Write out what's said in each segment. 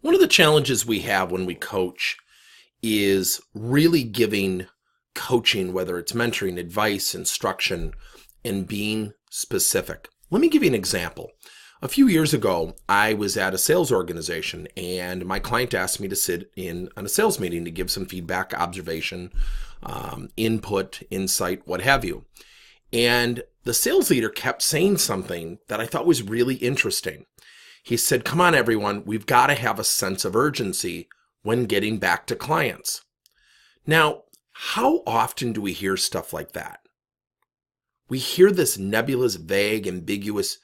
One of the challenges we have when we coach is really giving coaching, whether it's mentoring, advice, instruction, and being specific. Let me give you an example. A few years ago, I was at a sales organization and my client asked me to sit in on a sales meeting to give some feedback, observation, input, insight, what have you. And the sales leader kept saying something that I thought was really interesting. He said, "Come on, everyone, we've got to have a sense of urgency when getting back to clients." Now, how often do we hear stuff like that? We hear this nebulous, vague, ambiguous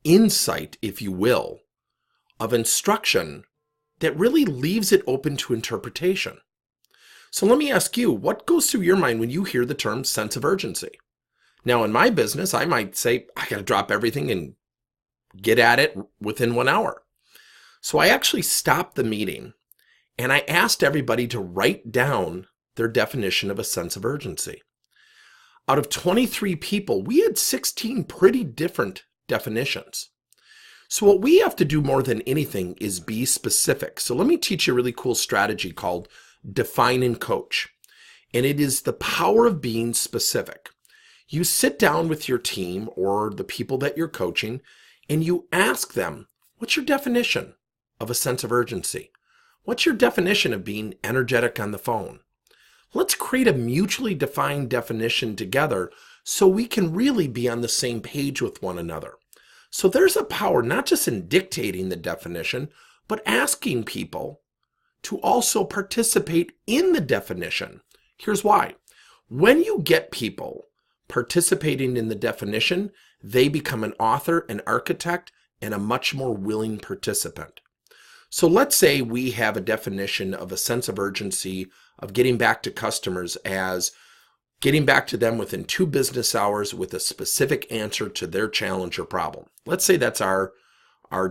insight, if you will, of instruction that really leaves it open to interpretation. So let me ask you, what goes through your mind when you hear the term sense of urgency? Now, in my business, I might say, I got to drop everything and get at it within 1 hour. So I actually stopped the meeting and I asked everybody to write down their definition of a sense of urgency. Out of 23 people, we had 16 pretty different definitions. So what we have to do more than anything is be specific. So let me teach you a really cool strategy called Define and Coach. And it is the power of being specific. You sit down with your team or the people that you're coaching and you ask them, what's your definition of a sense of urgency? What's your definition of being energetic on the phone? Let's create a mutually defined definition together so we can really be on the same page with one another. So there's a power not just in dictating the definition, but asking people to also participate in the definition. Here's why. When you get people participating in the definition, they become an author, an architect, and a much more willing participant. So let's say we have a definition of a sense of urgency of getting back to customers as getting back to them within 2 business hours with a specific answer to their challenge or problem. Let's say that's our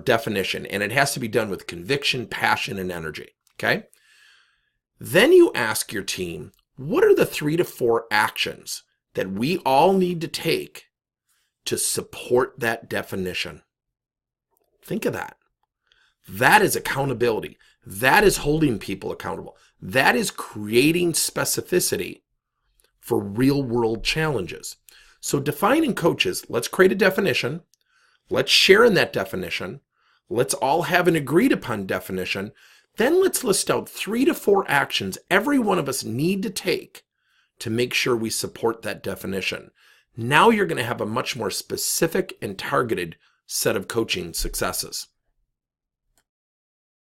definition, and it has to be done with conviction, passion, and energy. Okay? Then you ask your team, what are the 3 to 4 actions that we all need to take to support that definition? Think of that. That is accountability. That is holding people accountable. That is creating specificity for real world challenges. So defining coaches, let's create a definition. Let's share in that definition. Let's all have an agreed upon definition. Then let's list out 3 to 4 actions every one of us need to take to make sure we support that definition. Now you're going to have a much more specific and targeted set of coaching successes.